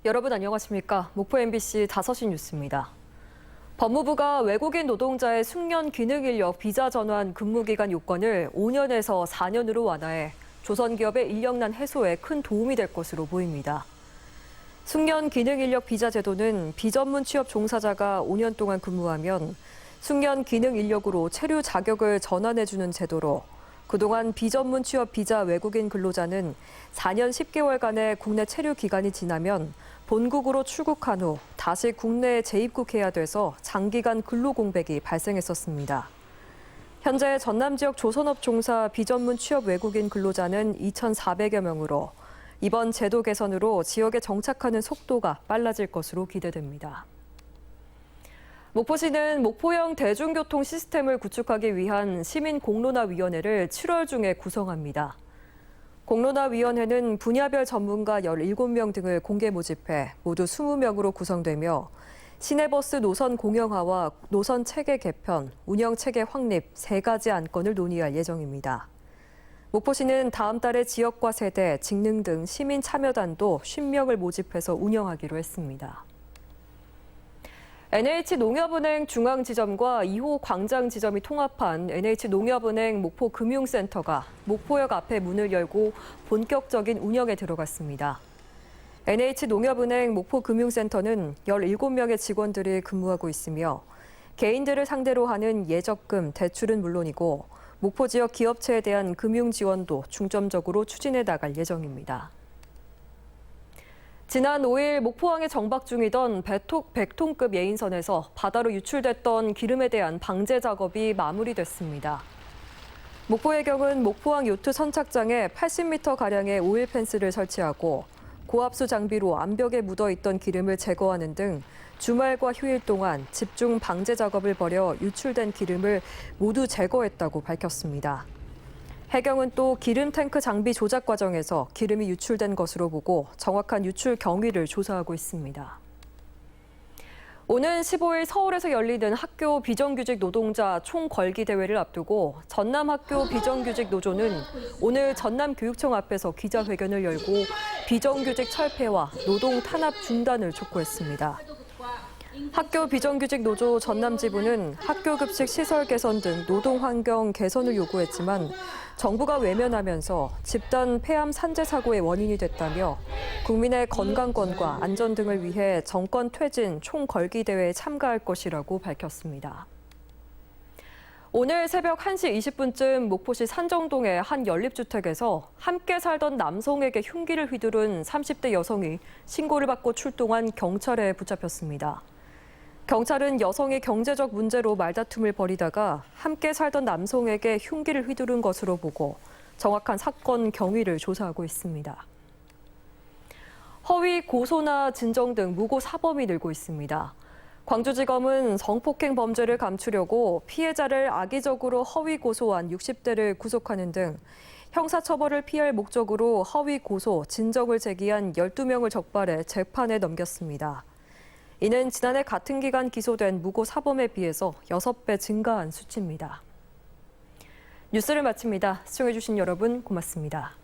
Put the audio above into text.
여러분 안녕하십니까? 목포 MBC 5시 뉴스입니다. 법무부가 외국인 노동자의 숙련 기능 인력 비자 전환 근무 기간 요건을 5년에서 4년으로 완화해 조선기업의 인력난 해소에 큰 도움이 될 것으로 보입니다. 숙련 기능 인력 비자 제도는 비전문 취업 종사자가 5년 동안 근무하면 숙련 기능 인력으로 체류 자격을 전환해주는 제도로 그동안 비전문 취업 비자 외국인 근로자는 4년 10개월간의 국내 체류 기간이 지나면 본국으로 출국한 후 다시 국내에 재입국해야 돼서 장기간 근로 공백이 발생했었습니다. 현재 전남 지역 조선업 종사 비전문 취업 외국인 근로자는 2,400여 명으로 이번 제도 개선으로 지역에 정착하는 속도가 빨라질 것으로 기대됩니다. 목포시는 목포형 대중교통 시스템을 구축하기 위한 시민공론화위원회를 7월 중에 구성합니다. 공론화위원회는 분야별 전문가 17명 등을 공개 모집해 모두 20명으로 구성되며 시내버스 노선 공영화와 노선 체계 개편, 운영 체계 확립 3가지 안건을 논의할 예정입니다. 목포시는 다음 달에 지역과 세대, 직능 등 시민 참여단도 50명을 모집해서 운영하기로 했습니다. NH농협은행 중앙지점과 2호 광장지점이 통합한 NH농협은행 목포금융센터가 목포역 앞에 문을 열고 본격적인 운영에 들어갔습니다. NH농협은행 목포금융센터는 17명의 직원들이 근무하고 있으며 개인들을 상대로 하는 예적금, 대출은 물론이고 목포 지역 기업체에 대한 금융 지원도 중점적으로 추진해 나갈 예정입니다. 지난 5일 목포항에 정박 중이던 100톤급 예인선에서 바다로 유출됐던 기름에 대한 방제 작업이 마무리됐습니다. 목포해경은 목포항 요트 선착장에 80m가량의 오일 펜스를 설치하고 고압수 장비로 암벽에 묻어있던 기름을 제거하는 등 주말과 휴일 동안 집중 방제 작업을 벌여 유출된 기름을 모두 제거했다고 밝혔습니다. 해경은 또 기름 탱크 장비 조작 과정에서 기름이 유출된 것으로 보고 정확한 유출 경위를 조사하고 있습니다. 오는 15일 서울에서 열리는 학교 비정규직 노동자 총궐기 대회를 앞두고 전남학교 비정규직 노조는 오늘 전남교육청 앞에서 기자회견을 열고 비정규직 철폐와 노동 탄압 중단을 촉구했습니다. 학교 비정규직 노조 전남지부는 학교 급식 시설 개선 등 노동 환경 개선을 요구했지만 정부가 외면하면서 집단 폐암 산재 사고의 원인이 됐다며 국민의 건강권과 안전 등을 위해 정권 퇴진 총궐기 대회에 참가할 것이라고 밝혔습니다. 오늘 새벽 1시 20분쯤 목포시 산정동의 한 연립주택에서 함께 살던 남성에게 흉기를 휘두른 30대 여성이 신고를 받고 출동한 경찰에 붙잡혔습니다. 경찰은 여성이 경제적 문제로 말다툼을 벌이다가 함께 살던 남성에게 흉기를 휘두른 것으로 보고 정확한 사건 경위를 조사하고 있습니다. 허위 고소나 진정 등 무고 사범이 늘고 있습니다. 광주지검은 성폭행 범죄를 감추려고 피해자를 악의적으로 허위 고소한 60대를 구속하는 등 형사처벌을 피할 목적으로 허위 고소, 진정을 제기한 12명을 적발해 재판에 넘겼습니다. 이는 지난해 같은 기간 기소된 무고 사범에 비해서 6배 증가한 수치입니다. 뉴스를 마칩니다. 시청해주신 여러분 고맙습니다.